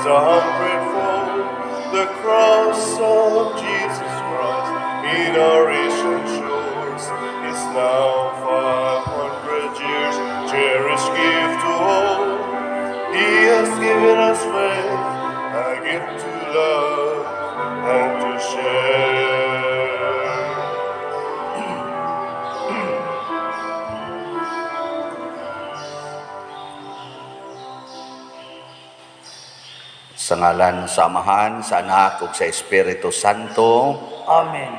the hundredfold, the cross of Jesus Christ in our ancient shores is now 500 years. Cherished gift to all, He has given us faith, a gift to love and to share. Sa ngalan sa Amahan, sa Anak, ug sa Espiritu Santo. Amen.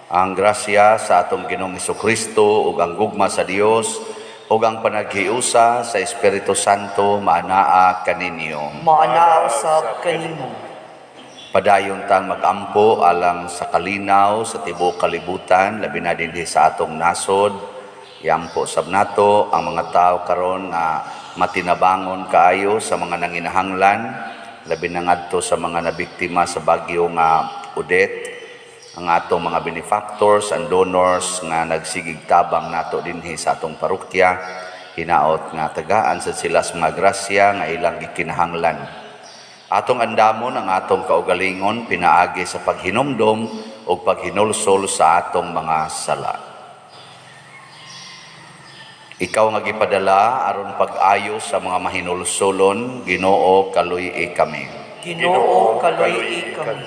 Ang grasya sa atong Ginoong Hesukristo ug ang gugma sa Dios ug ang panaghiusa sa Espiritu Santo maanaa kaninyo. Maanaa usab kanimo. Padayon tang mag-ampo alang sa kalinaw sa tibuok kalibutan labi na dinhi sa atong nasod. Iampo sab nato ang mga tao karon nga matinabangon kaayo sa mga nanginahanglan, labi na ngadto sa mga nabiktima sa bagyo nga Odette, ang atong mga benefactors and donors nga nagsigig tabang nato dinhi sa atong parokya, hinaot nga tagaan sa sila sa mga grasya nga ilang gikinahanglan. Atong andamon ang atong kaugalingon pinaagi sa paghinumdom o paghinulsol sa atong mga sala. Ikaw nga gipadala aron pag-ayo sa mga mahinulsolon, Ginoo kaluy-i kami. Ginoo kaluy-i kami.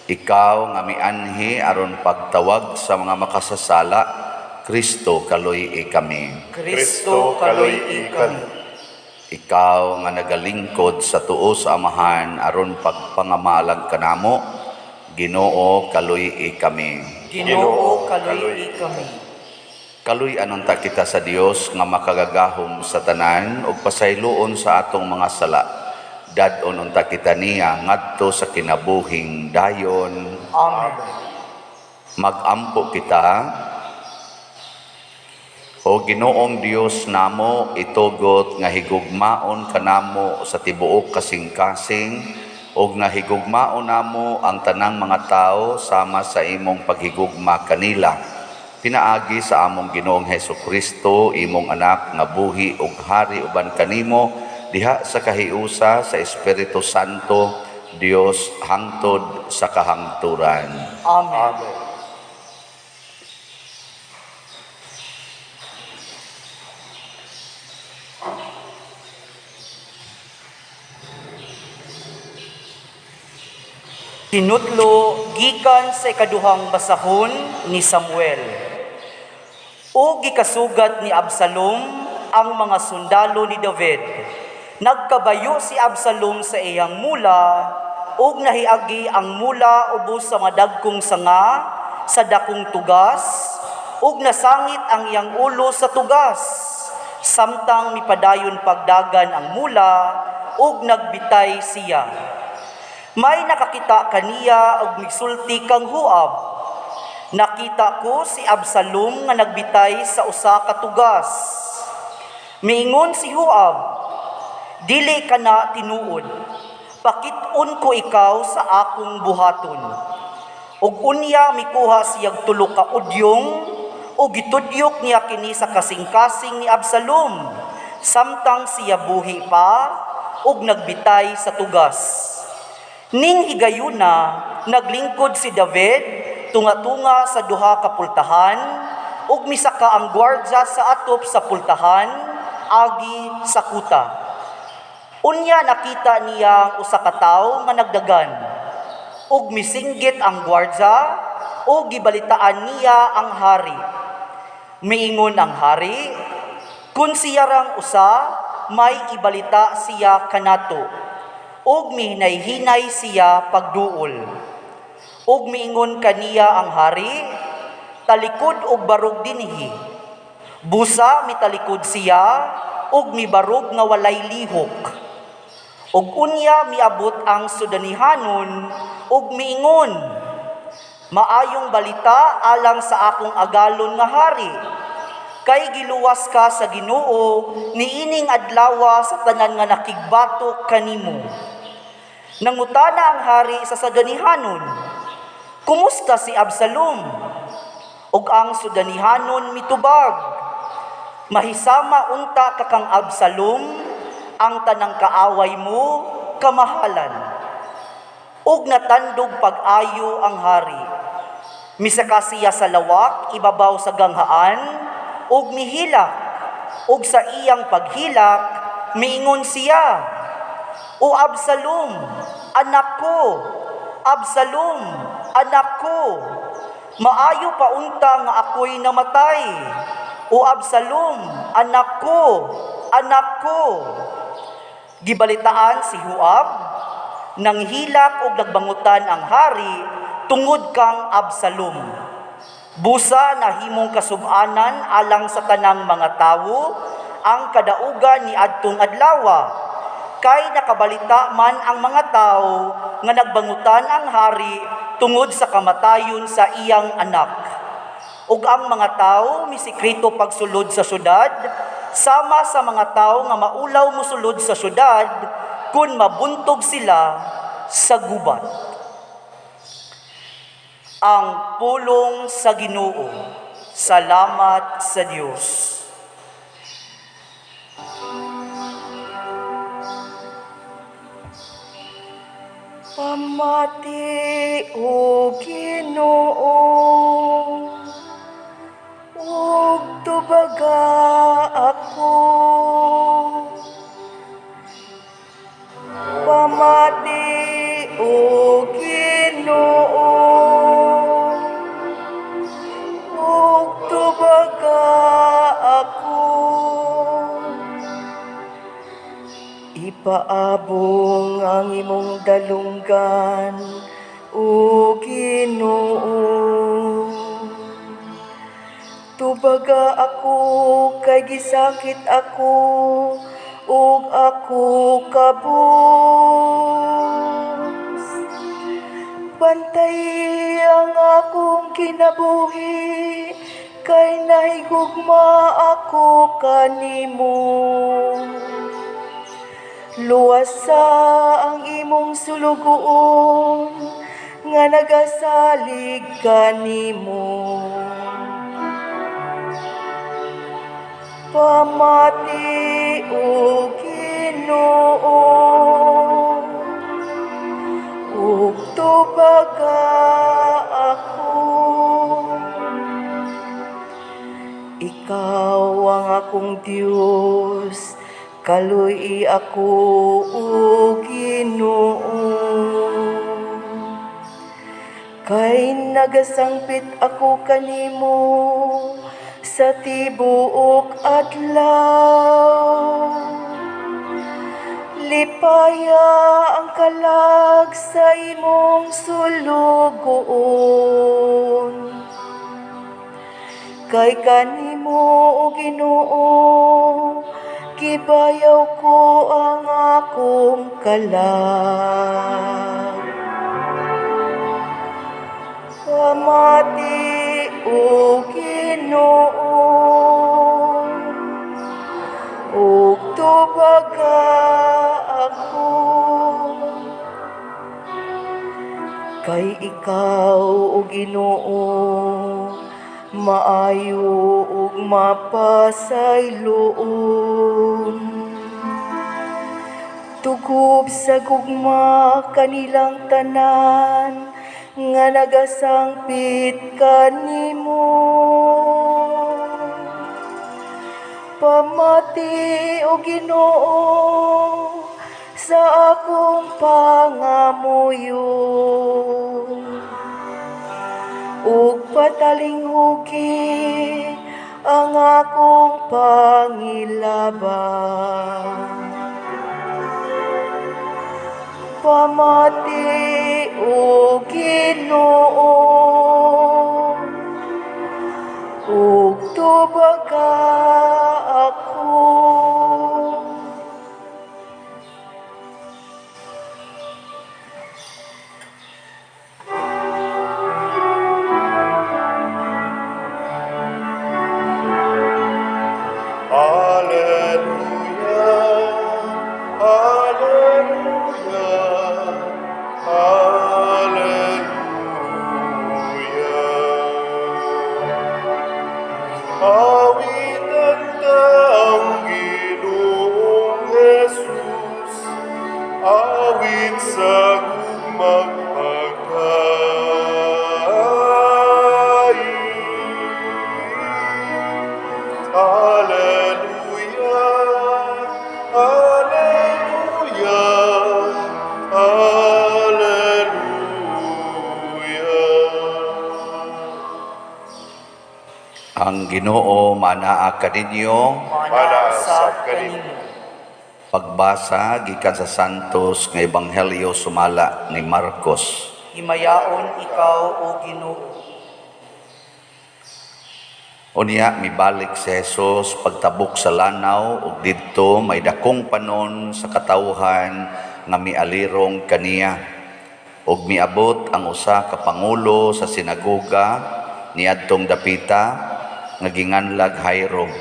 Ikaw nga mianhi aron pagtawag sa mga makasasala, Kristo kaluy-i kami. Kristo kaluy-i kami. Ikaw nga nagalingkod sa tuo sa Amahan aron pagpangamalag kanamo, Ginoo kaluy-i kami. Ginoo kaluy-i kami. Kaluy anunta kita sa Dios nga makagagahom sa tanan ug pasayloon sa atong mga sala. Dadon unta kita niya ngadto sa kinabuhing dayon. Amen. Magampo kita. O Ginoong Dios namo, itugot nga higugmaon kanamo sa tibuok kasing-kasing ug nga higugmaon namo ang tanang mga tao sama sa imong paghigugma kanila. Pinaagi sa among Ginoong Hesukristo, imong anak nga buhi ug hari uban kanimo diha sa kahiusa sa Espiritu Santo, Dios hangtod sa kahangturan. Amen. Hinutlo gikan sa ikaduhang basahon ni Samuel. O gikasugat ni Absalom ang mga sundalo ni David. Nagkabayo si Absalom sa iyang mula, ug nahiagi ang mula ubos sa mga dagkong sanga sa dakong tugas, ug nasangit ang iyang ulo sa tugas. Samtang mipadayon pagdagan ang mula, ug nagbitay siya. May nakakita kaniya ug misulti kang Huab. Nakita ko si Absalom nga nagbitay sa usa ka tugas. Miingon si Huab, dili ka na tinuod. Pakit-on ko ikaw sa akong buhaton. Ug unya mikuha siyag tulo ka udyong ug gitudyok niya kini sa kasing-kasing ni Absalom samtang siya buhi pa ug nagbitay sa tugas. Ning higayuna, naglingkod si David, tunga-tunga sa duha ka pultahan, ug misaka ang gwardya sa atop sa pultahan, agi sa kuta. Unya nakita niya ang usa ka tawo nga nagdagan, ug misinggit ang gwardya, ug gibalitaan niya ang hari. Miingon ang hari, kun siya rang usa, may ibalita siya kanato. Og mihinay-hinay siya pagduol. Og miingon kaniya ang hari, talikod og barog dinhi. Busa mitalikod siya, og mibarog nga walay lihok. Og unya miabot ang sudanihanon, og miingon, maayong balita alang sa akong agalon nga hari. Kay giluwas ka sa Ginoo, niining adlaw sa tanan nga nakigbatok kanimo. Nangutana ang hari sa sudanihanon, kumusta si Absalom? Ug ang sudanihanon mitubag, mahisama unta kakang Absalom, ang tanang kaaway mo, kamahalan, ug natandog pag-ayo ang hari. Misaka siya sa lawak, ibabaw sa ganghaan, ug mihilak, ug sa iyang paghilak, miingon siya, O Absalom, anak ko, Absalom, anak ko, maayo pa unta nga ako'y namatay. O Absalom, anak ko, anak ko. Gibalitaan si Huab, nang hilak o nagbangutan ang hari, tungod kang Absalom. Busa na himong kasubanan alang sa tanang mga tawo, ang kadaugan ni adtong adlawa. Kay nakabalita man ang mga tao nga nagbangutan ang hari tungod sa kamatayon sa iyang anak. Ug ang mga tao misikreto pagsulod sa syudad, sama sa mga tao nga maulaw mosulod sa syudad kun mabuntog sila sa gubat. Ang pulong sa Ginoo. Salamat sa Dios. Pamati o Ginoo, ug tubaga ako. Pamati o Ginoo, ug tubaga ako. Ipaabong ang imong dalunggan, O Ginoo. Tubaga ako kay gisakit ako, ug ako kabus. Bantay ang akong kinabuhi, kay nahigugma ako kanimo. Luwasa ang imong sulugoon, nga nagasalig kanimo. Pamati o Ginoo, ug tubaga ako. Ikaw ang akong Dios, kaluy ako, O Ginoo. Kay nagasangpit ako kanimo sa tibuok adlaw. Lipaya ang kalag sa imong sulugoon. Kay kanimo, O Ginoo, gibayaw ko ang akong kalag. Pamati o Ginoo, ug tubaga ako. Kay ikaw, O Ginoo, maayo ug mapasayloon. Tugob sa gugma kanilang tanan, nga nagasangpit kanimo. Pamati o Ginoo sa akong pangamuyo, ug patalinghuki ang akong pangilaban. Pamati o Ginoo, ug tubaga ako. Awitan taong Ginoong Jesus, awitan higit sa gugmang Hallelujah, Hallelujah, Hallelujah. Ang Ginoo manaa kaninyo. Manasab kanimo. Pagbasa gikan sa Santos nga Ebanghelyo sumala ni Marcos. Himayaon ikaw o Ginoo. Unya mibalik si Jesus pagtabok sa lanaw ug didto may dakong panon sa katawhan nga mialirong kaniya. Ug miabot ang usa ka pangulo sa sinagoga niadtong dapita nga ginganlag Jairo.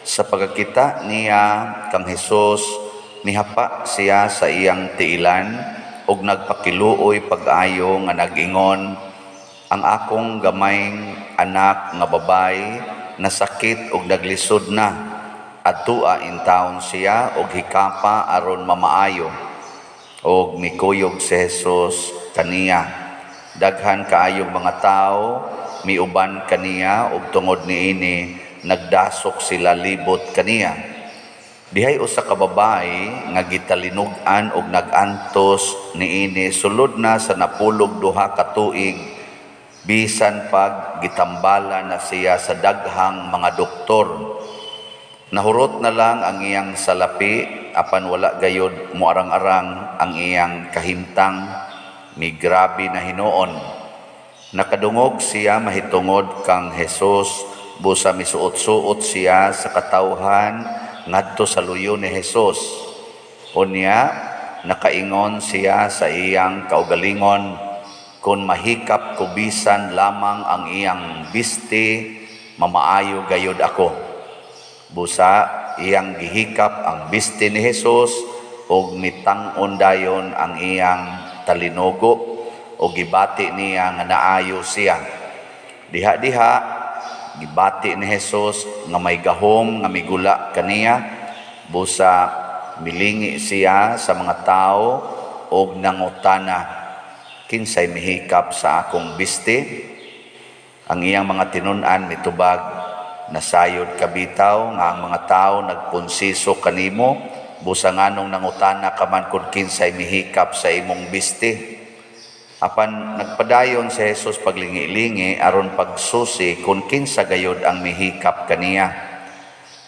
Sa pagkakita niya kang Jesus, mihapa siya sa iyang tiilan ug nagpakiluoy pag-ayo nga nag-ingon, ang akong gamayng anak nga babay nasakit ug naglisod na. Adtua in taon siya ug hikapa aron mamaayo. Og mikuyog si Jesus kaniya. Daghan kaayong mga tao miuban kaniya ug tungod niini nagdasok sila libot kaniya. Dihay usa ka babae nga gitalinog-an ug nagantos niini sulod na sa napulog duha ka tuig bisan pag gitambala na siya sa daghang mga doktor. Nahurot na lang ang iyang salapi apan wala gayod muarang-arang ang iyang kahimtang migrabe na hinuon. Nakadungog siya mahitungod kang Jesus busa misuot-suot siya sa katawhan ngadto sa luyo ni Jesus. Unya nakaingon siya sa iyang kaugalingon, kung mahikap kubisan lamang ang iyang biste, mamaayo gayod ako. Busa iyang gihikap ang biste ni Jesus ug mitang-on dayon ang iyang talinogo ug gibati niya nga naayo siya. Diha-diha gibati ni Jesus nga may gahom nga migula kaniya, busa milingi siya sa mga tao ug nangutana, kinsay mihikap sa akong biste? Ang iyang mga tinun-an mitubag, nasayod kabitaw nga ang mga tao nagpunsiso kanimo, busa nganong nangutana ka man kung kinsay mihikap sa imong biste. Apan nagpadayon si Jesus paglingi-lingi aron pagsusi kung kinsa gayod ang mihikap kaniya.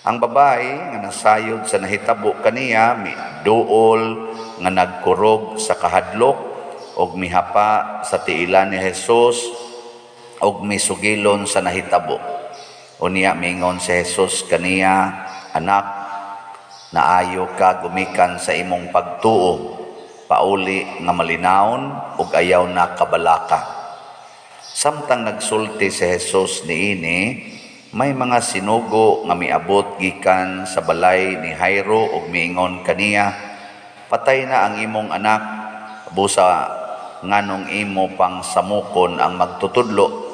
Ang babae nga nasayod sa nahitabo kaniya miduol nga nagkurog sa kahadlok og mihapa sa tiilan ni Jesus og misugilon sa nahitabo. Unya mingon si Jesus kaniya, anak, naayo ka gumikan sa imong pagtuo, pauli nga malinawon ug ayaw na kabalaka. Samtang nagsulti si Jesus niini, may mga sinugo nga miabot gikan sa balay ni Jairo ug miingon kaniya, patay na ang imong anak, busa nganong imo pang samukon ang magtutudlo.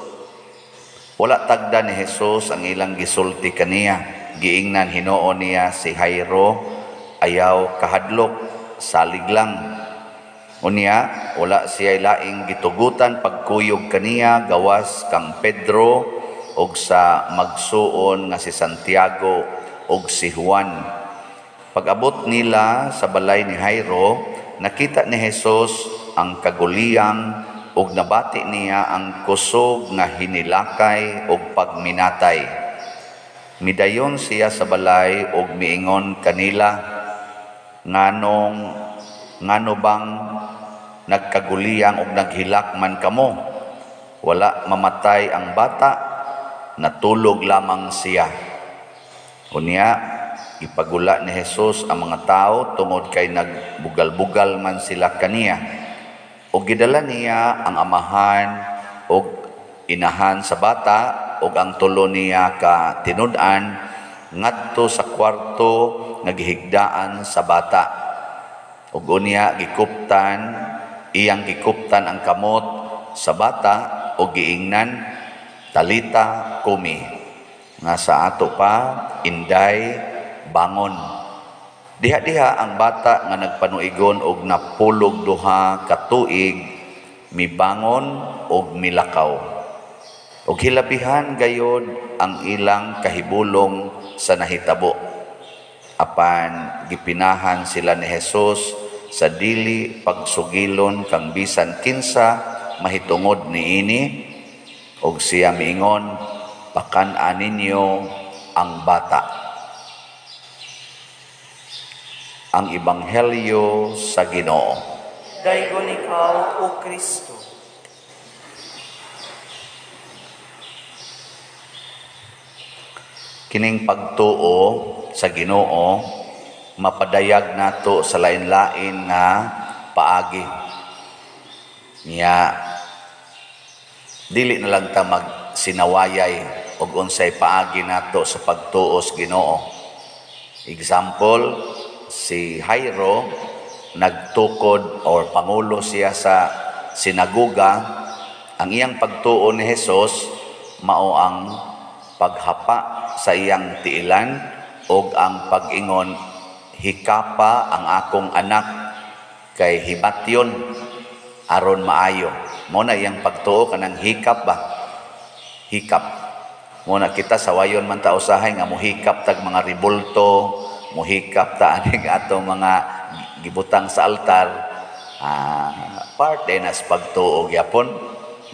Wala tagda ni Jesus ang ilang gisulti kaniya. Giingnan hinuon niya si Jairo, ayaw kahadlok, salig lang. Unya, wala siya laing gitugutan pagkuyog kaniya gawas kang Pedro og sa magsuon nga si Santiago og si Juan. Pag-abot nila sa balay ni Jairo, nakita ni Jesus ang kaguliyang ug nabati niya ang kusog nga hinilakay ug pagminatay. Midayon siya sa balay ug miingon kanila, ngano bang nagkaguliyang ug naghilakman kamo? Wala mamatay ang bata, natulog lamang siya. Unya ipagula ni Jesus ang mga tao tungod kay nagbugal-bugal man sila kaniya. O gidala niya ang amahan o inahan sa bata o ang tulo niya ka tinud-an ngadto sa kwarto nga gihigdaan sa bata. Ug unya iyang gikuptan ang kamot sa bata o giingnan, talita kumi, nga sa ato pa, inday, bangon. Diha-diha ang bata nga nagpanuigon og napulog duha ka tuig, mibangon og milakaw. Og hilabihan gayod ang ilang kahibulong sa nahitabo. Apan gipinahan sila ni Jesus sa dili pagsugilon kang bisan kinsa mahitungod niini, og siya miingon, pakan-an ninyo ang bata. Ang Ebanghelyo sa Ginoo. Daygon ikaw, O Kristo. Kining pagtuo sa Ginoo mapadayag nato sa lain-lain nga paagi. Niya dili na lang ta magsinawayay og unsay paagi nato sa pagtuo sa Ginoo. Example, si Jairo nagtukod or pangulo siya sa sinaguga. Ang iyang pagtuo ni Jesus mao ang paghapa sa iyang tiilan og ang pag-ingon, hikapa ang akong anak kay hibatyon aron maayo. Mo na iyang pagtuo kanang hikap ba? Hikap. Mo na kita sawayon man ta usahay nga mohikap tag mga ribulto, muhikap ta aning atong mga gibutang sa altar, part din as pagtuo gyapon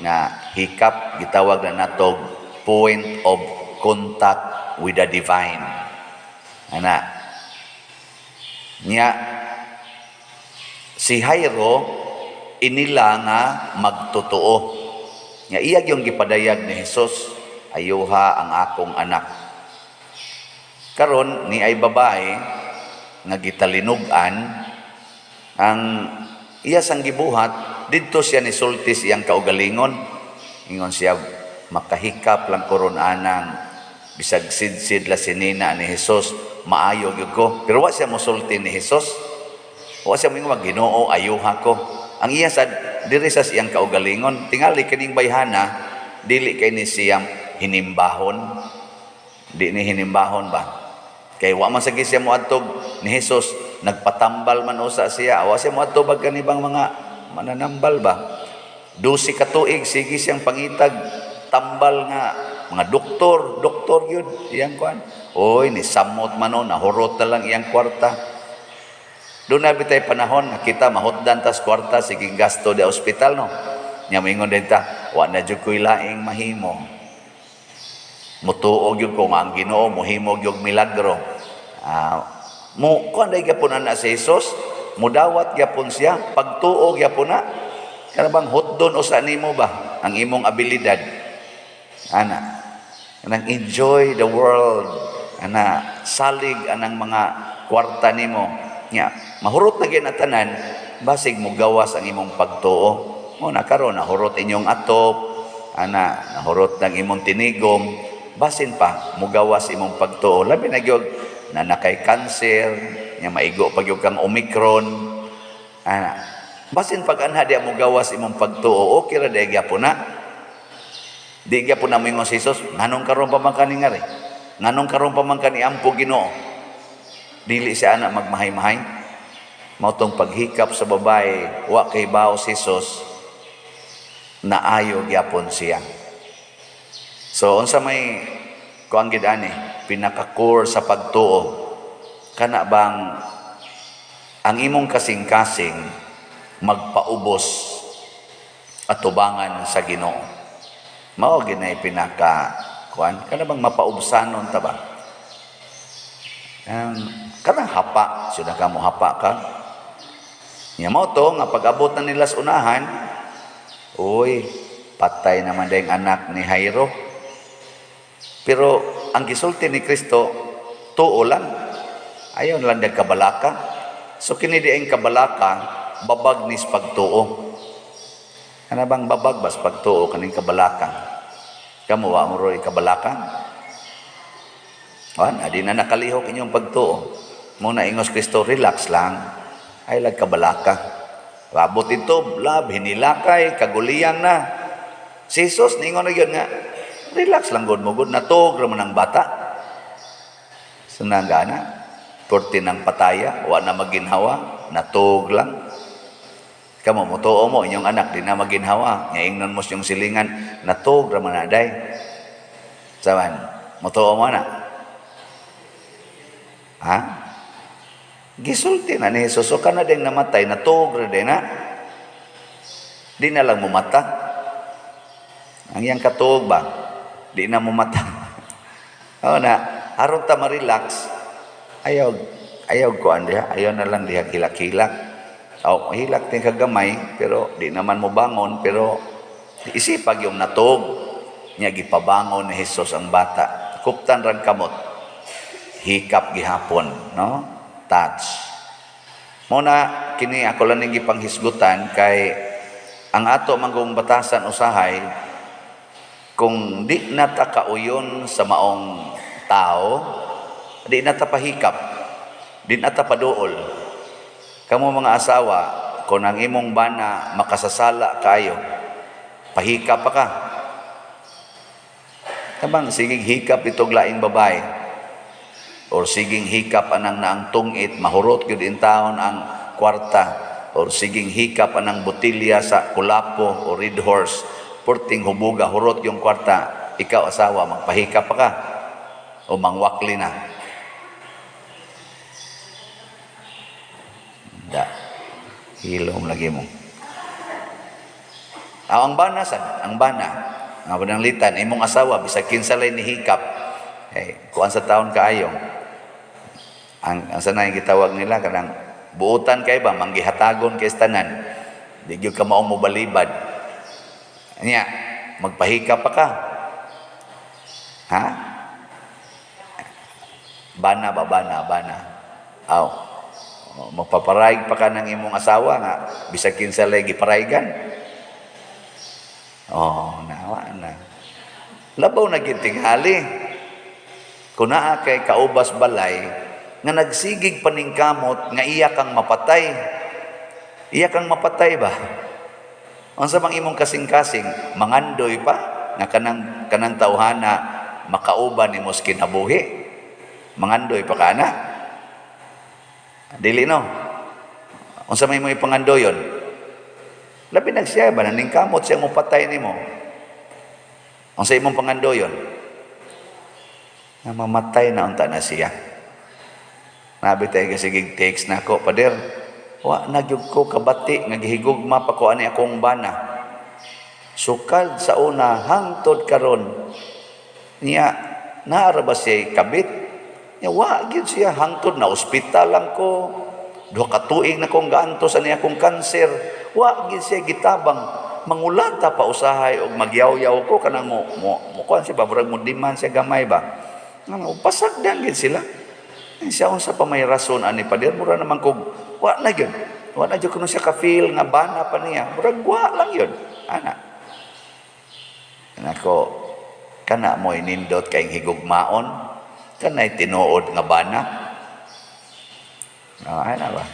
nga hikap gitawag na natog point of contact with the divine. Ana nya si Jairo inila nga magtotoo. Nya iyag yung gipadayag ni Jesus, ayuha ang akong anak. Karon ni ay babae nga gitalinugan ang iya sang gibuhat didto siya ni sulti siyang kaugalingon. Ingon siya, makahikap lang koron anang bisag sidsid la sinina ni Jesus, maayo gyud ko. Pero wa siya mosulti ni Jesus. Wa siya mingon, Ginoo ayuha ko. Ang iya sad diri sa siyang kaugalingon, tingali kining bayhana dili kay ni siyang hinimbahon. Di ni hinimbahon ba? Kay wa man sagi siya moadtog ni Jesus, nagpatambal man usa siya. Wa siya moadtog bag kanibang mga mananambal ba? 12 ka tuig sige siyang pangitag tambal nga mga doktor yun iyang kuan. Oy ni samot man no, nahurot na lang iyang kwarta. Doon na bitay panahon kita mahutdan tas kwarta sige gasto di ospital no. Nya moingon din ta, wa na jud koy laing mahimo. Mutuog yung kung ang Ginoo muhimog yung milagro. Mo kung anday gyapon na si Jesus, mudawat gyapon siya, pagtuog gyapon na. Kana bang hotdon usa nimo ba ang imong abilidad? Ana, nang enjoy the world. Ana, salig anang mga kwarta nimo. Nya, mahurot na gyud tanan, basig mo gawas ang imong pagtuo. Mo na karon nahurot inyong atop, ana, nahurot ng imong tinigom. Basin pa mugawas imong pagtuo, labi na gyud na nakay cancer, nya maigo pag yung kang Omicron. Basin pag anha di mugawas imong pagtuo, okay ra di gyapon na. Di gyapon na mo si Jesus, nganong karon pa man kani ngari? Nganong karon pa man kani ampo Ginoo? Dili siya anak magmahay-mahay. Mao tong paghikap sa babae, wa kay bawo si Jesus, naayo gyapon siya. So unsa may kuang gid ani pinaka-core sa pagtuo, kana bang ang imong kasing-kasing magpaubos at tubangan sa Ginoo. Mao ginay pinaka kuan, kana bang mapaubsanon ta ba? Kana hapa, sudah ka mo hapa ka. Nya mao to nga pag-abot na nila sa unahan, oy, patay naman dayang anak ni Jairo. Pero ang gisulti ni Kristo, tuo lang. Ayaw lang dag kabalaka. So kini di ang kabalaka, babag nis pagtuo. Ano bang babag bas pagtuo kaning kabalaka? Kamu wa mo roy kabalaka? Adi na nakalihok inyong pagtuo. Muna ingos Kristo, relax lang. Ay lag kabalaka. Rabot ito, lab, hinilakay, kagulian na. Si Jesus, ningon na yun nga, relax lang god mo god natog ra man ang bata. Sunagana. Purti ng pataya, wa na maginhawa, natug lang. Kamo mutuo mo inyong anak di na maginhawa, nya ingnon mo yung silingan, natug ra man aday. Saman, mutuo mo na. Ha? Gisulti na ni Jesus, o ka na din namatay, natug ra din na. Di na lang mumata. Ang iyang katuog ba? Di na mumata. O na, aron ta ma-relax, ayaw ko andya, ayaw na lang diha kilak-kilak. O, hilak din kagamay, pero di naman mo bangon, pero isipag yung natog. Niya gipabangon ni Jesus ang bata. Kuptan ran kamot. Hikap gihapon, no? Touch. Muna, kini ako lang nang gipanghisgutan kay ang ato manggong batasan usahay, kung di na ta kauyon sa maong tao, di na ta pahikap, di na ta paduol. Kamo mga asawa, kung ang imong bana makasasala kayo, pahikap pa ka. Tabang, sigig hikap itong laing babae, or siging hikap anang naang tungit, mahurot yun in taon ang kwarta, or siging hikap anang botilya sa kulapo o red horse, purting hubuga, hurot yung kwarta, ikaw asawa, magpahikap pa ka, o mangwakli na. Da, hilom lagi mo. Ang bana, ang bana, nga pananglitan, imong asawa, bisag kinsalay ni hikap, kuan sa taon kaayong, ang sanay gitawag nila, kanang buutan kay ba, manggihatagon kay tanan, di gyud ka maong mobalibad. Anya, magpahikap pa ka. Ha? Bana ba, bana. Aw, magpaparayg pa ka ng imong asawa nga, bisag kinsalay giparaygan. Oh, nawa na. Labaw na gintinghali. Kung naa kay kaubas balay, nga nagsigig paningkamot, nga iya kang mapatay. Iya kang mapatay ba? Ang sa mga imong kasing-kasing, mangandoy pa, nga kanang tawhana, makauban ni mos kinabuhi. Mangandoy pa ka na. Dili no? Ang sa mga imong ipangandoyon, labi nagsiya ba, naningkamot siya mupatay ni mo. Ang sa imong pangandoyon, na mamatay na unta na siya. Nabi tayo kasi text na ako, pader, wa nagyug ko kabati, nga gihigugma pa ko ani akong bana. Sukad sa una, hangtod karon niya, naara ba siya kabit? Niya, wa, gyud siya, hangtod na ospital lang ko. 2 ka tuig na kong gaantos ani akong kanser. Wa gid siya gitabang, mangulata pa usahay og magyaw-yaw ko kanang mo kuan siya ba, murag mo diman siya gamay ba. Nga pasagdan gid sila. Siya unsa pa may rason ani pader, mura naman kog wa na gyud. Wa na gyud kuno siya ka feel nga bana pa niya. Murag wa lang yun. Ana. Nako, kana mo inindot kay higugmaon, kanay tinuod nga bana. Ana ba?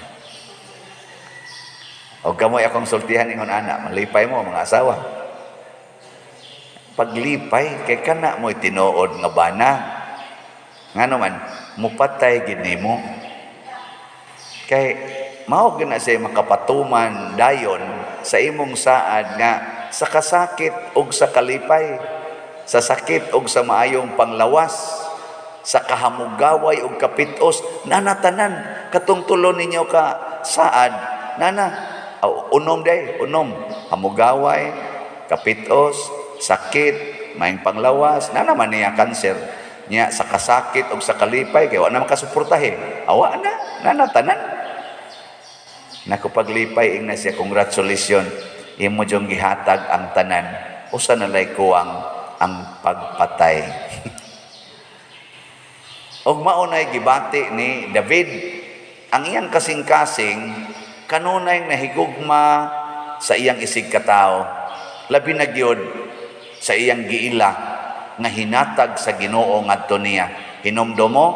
O kamoy akong sultihan ingon anak, malipay mo mga asawa. Paglipay, kay kana mo'y tinuod nga bana. Nga naman, mupatay gid nimo. Kay, mao gina siya makapatuman dayon sa imong saad nga sa kasakit og sa kalipay, sa sakit og sa maayong panglawas, sa kahamugaway og kapitos, nanatanan, katong tulo ninyo ka saad, nana, unom day, hamugaway, kapitos, sakit, maing panglawas, na naman niya kanser, niya sa kasakit o sa kalipay, kaya wala naman kasuportahin, awa na, nanatanan. Nakupaglipay, ing na siya, congratulations, imo diyong gihatag ang tanan, usa nalay kuwang ang pagpatay. Og maunay gibati ni David, ang iyang kasing-kasing, kanunay nahigugma sa iyang isig katao, labi na gyud sa iyang giila nga hinatag sa Ginoo ngadto niya. Hinumdomo,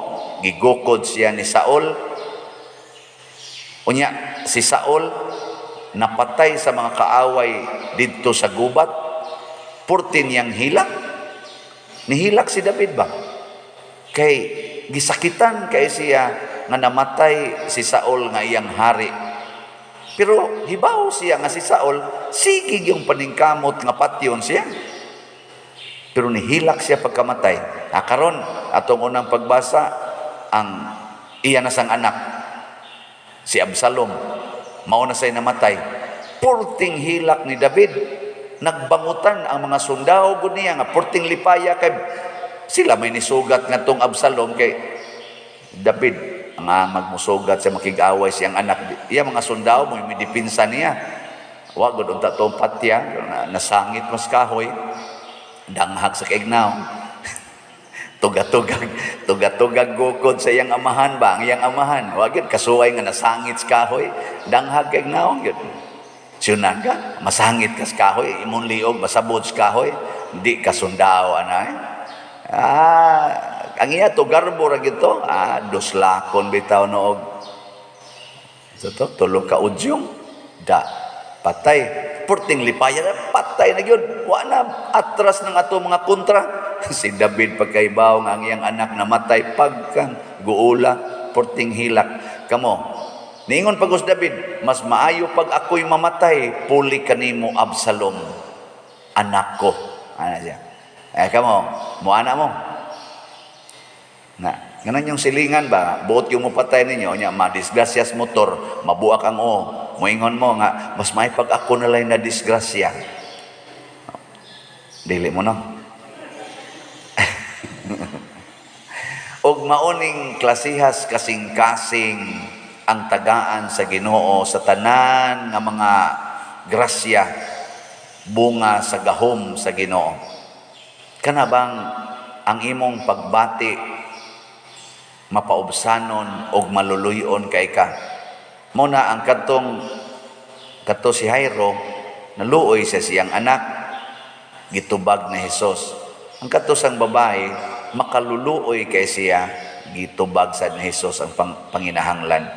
gigukod siya ni Saul. Unya si Saul napatay sa mga kaaway didto sa gubat. Purti niyang hilak. Nihilak si David ba? Kay gisakitan kay siya nga namatay si Saul nga iyang hari. Pero hibaw siya nga si Saul, sigig yung paningkamot nga patyon siya. Pero nihilak siya pagkamatay. Karon atong unang pagbasa, ang iya na sang anak, si Absalom, mao na say namatay. Purting hilak ni David. Nagbangutan ang mga sundao gud niya nga purting lipaya kay sila may nisugat nga tong Absalom kay David nga magmusugat sa makig-away siyang anak. Iya mga sundao mo may dipinsa niya. Wa gud unta tong patya nasangit mas kahoy. Danghag sa kaignaw. Tugatugag gukod sa iyang amahan ba? Ang iyang amahan. Wa gid kasuway nga nasangit sa kahoy. Danghag kaignaw gid. Siunan ka, masangit ka sa kahoy, imong liog, masabot sa kahoy, hindi ka sundao, anay. Ang iya to, garbo ra gito, doslakon bitaw noog. Ito, tulog ka udyong, patay. Purting lipaya, patay na yun. Wa na, atras ng ato mga kontra. Si David pagkaibaw nga ang iyang anak namatay, pagkang guula, purting hilak. Kamo, niingon pagos David, mas maayo pag ako'y mamatay, puli kanimo Absalom, anak ko. Ano siya? Kamo, anak mo. Nganan yung silingan ba, buot yung mapatay ninyo, madisgrasyas motor, mabuak ang moingon mo nga, mas maayo pag ako nalay na disgrasya. Dili mo no? Og mauning klasihas kasing-kasing ang tagaan sa Ginoo sa tanan nga mga grasya, bunga sa gahom sa Ginoo. Kana bang ang imong pagbati mapaubsanon og maluluyon kay ka? Muna ang kadto si Jairo, naluoy sa siyang anak, gitubag na Hesus. Ang kadto sang babae, makaluluoy kay siya, gitubag sa ni Hesus ang panginahanglan.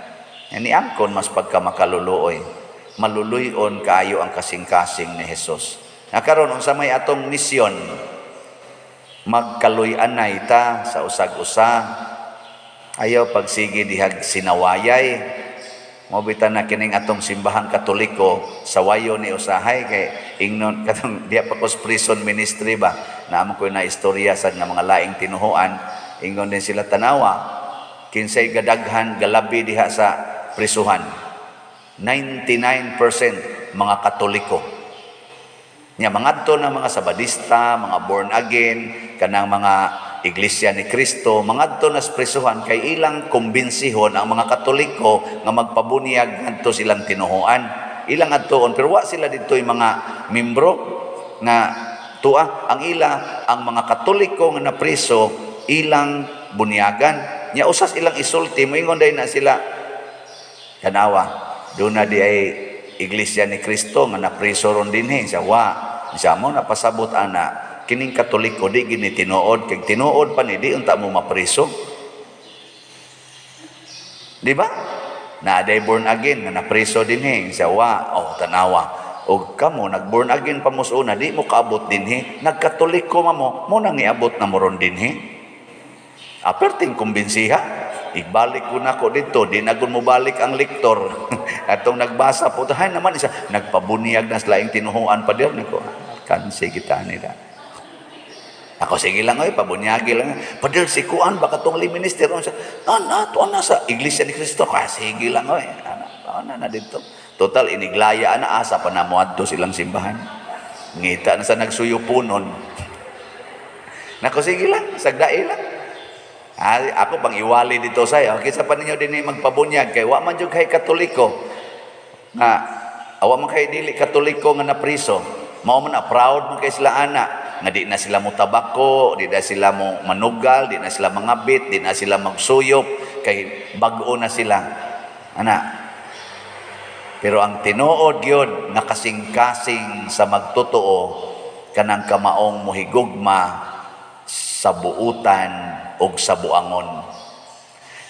Ni angkon mas pagka makaluluoy, maluluyon kaayo ang kasing-kasing ni Hesus. Karon unsa may atong misyon, magkaluy-anay ta sa usag-usa, ayaw pagsigi dihag sinawayay. Mobitan na kining atong simbahang Katoliko sa wayo ni usahay kay ingnon katong diya pa kos prison ministry ba, naamon ko na istorya sa nga mga laing tinuhuan, ingon din sila tanawa kinsay gadaghan galabi diha sa prisuhan, 99% mga Katoliko. Nya mangadto na mga Sabadista, mga born again, kanang mga Iglesia ni Cristo, mangadto na sa prisuhan kay ilang kumbinsihon ang mga Katoliko nga magpabunyag ngadto silang tinuhuan. Ilang adtoon pero wa sila ditoy mga membro nga tuwa ang mga Katoliko nga napriso ilang bunyagan. Nya usas ilang isulti moingon day na sila kanawa, doon na di ay Iglesia ni Cristo nga napriso ron dinhi siya mo napasabot ana kining Katoliko di gini tinuod kay tinuod pa ni di unta mo mapriso, di ba? Na day born again nga napriso dinhi siya tanawa og kamo nag born again pa mo una di mo kaabot dinhi, nagkatoliko mo nang iabot na mo ron dinhi. Aperting kumbinsiha, ibalik ko na ko dito, di na mo balik ang lektor. Atong nagbasa po, tahay naman isa, nagpabunyag na sa laing tinuhuan pa din. Nako, kansi kita nila. Ako, sige lang, pabunyagi lang. Padil si Kuan, baka itong minister, tuwan na sa Iglesia ni Cristo. Sige lang, na dito. Total, iniglaya na asa pa na muadto silang simbahan. Ngita na sa nagsuyupunon. Nako, sige lang, sagdai lang. Ako pang iwali dito sayo. Kisa pa ninyo din magpabunyag kay wa man jud kay Katoliko nga awa man kay dili Katoliko nga napriso. Mao man na proud man kay sila ana nga di na sila mo tabako, di na sila mo manugal, di na sila mangabit, di na sila magsuyop kay bag-o na sila. Ana. Pero ang tinuod gyud nga kasing-kasing sa magtotoo kanang kamaong mohigugma sa buutan og sa buangon.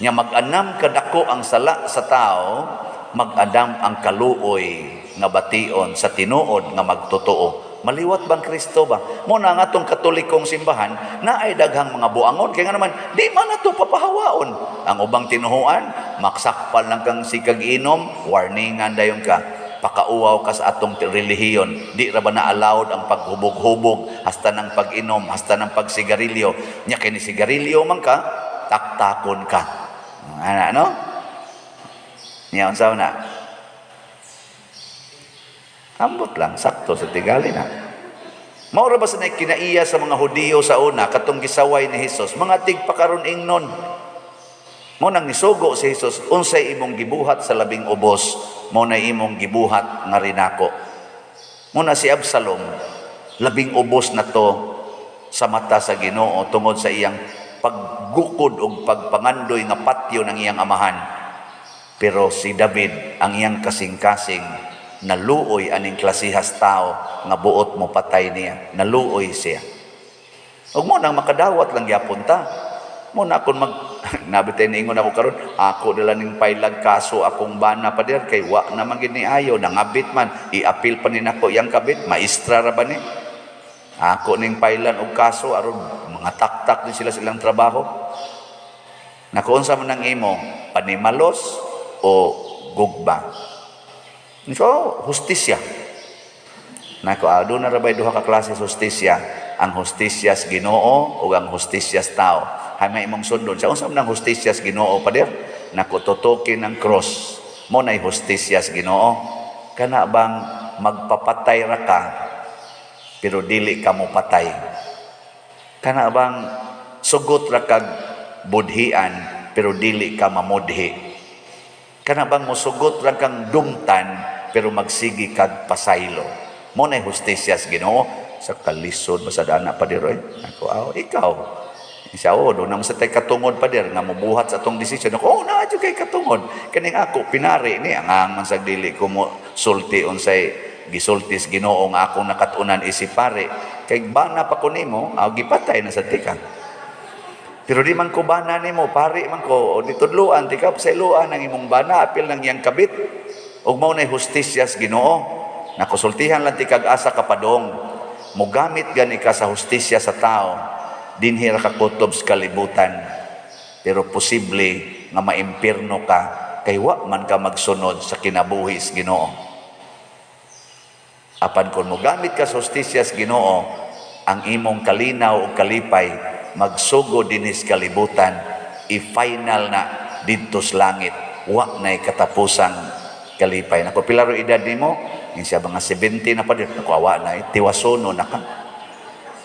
Nya mag-anam kadako ang sala sa tao, mag-adam ang kaluoy nga bation sa tinuod nga magtotoo. Maliwat bang Kristo ba? Muna nga itong katolikong simbahan na ay daghang mga buangon. Kaya nga naman, di man na ito papahawaon. Ang ubang tinuhuan, maksakpal lang kang sikag inom, warningan dayon ka. Pakauaw ka sa atong relihiyon. Di ra ba na allowed ang paghubog-hubog, hasta ng pag-inom, hasta ng pagsigarilyo. Nya kini sigarilyo man ka, taktakon ka. Ano? Nya unsa na? Ambot lang, sakto sa tigali na. Maura ba sa kinaiya sa mga Hudiyo sa una, katong gisaway ni Jesus, mga tigpakaron ingnon. Mo nang nisugo si Jesus, unsay imong gibuhat sa labing ubos, mo na imong gibuhat nga rinako. Mo na si Absalom, labing ubos na to sa mata sa Ginoo tungod sa iyang paggukod o pagpangandoy nga patyo ng iyang amahan. Pero si David, ang iyang kasing-kasing, naluoy aning klasihas tao nga buot mo patay niya. Naluoy siya. Huwag mo nang makadawat lang yapon ta. Mo na akong nabitay na ingon ako karon, ako nila ning pailag kaso akong bana pa der kay wa naman gini ayo nangabit man i-appeal pa nin ako yang kabit maestra ra ba ni? Ako ning pailan og kaso aron mga taktak din sila silang trabaho. Nakuunsa man nang imo panimalos o gugba? So, hustisya. Doon na rabay duha ka klase hustisya. Ang hustisyas Ginoo o ang hustisyas tao. Hay may imong sundon. Sa unsam nang hustisyas Ginoo pader? Tutukin ng cross. Mo nay hustisyas Ginoo. Kana bang magpapatay ra ka pero dili ka mo patay? Kana bang sugot ra kag budhian pero dili ka mamudhi? Kana bang mosugot ra kang dumtan pero magsigi kag pasaylo? Mo nay hustisyas Ginoo. Sa kalisod basta dana pa diroy. Ako, ikaw. Siya, doon naman sa tay katungod pa dir nga mubuhat sa atong desisyon. Ako, na kay katungod. Kaning ako pinari ni ang man sa dili ko mo sulti unsay gisultis Ginoo nga akong nakatunan isipare. Kay bana pa ko nimo, gipatay na sa tika. Pero di man ko bana nimo, pari man ko, o ditudluan, tika sa iluan ang imong bana, apil ng iyang kabit. Ug mao nay hustisyas Ginoo. Nakusultihan lang tikag asa kapadong. Mugamit gani ka sa hustisya sa tao, dinhi ra ka kutob sa kalibutan. Pero posible nga maimpirno ka kay wa man ka magsunod sa kinabuhi sa Ginoo. Apan kung mugamit ka sa hustisya sa Ginoo, ang imong kalinaw o kalipay magsugo dinis kalibutan, i-final na didto sa langit, wa na'y katapusang kalipay. Naku, pilaro edad nimo, siya mga 70 na pa din, naku, awa na, tiwasono na ka.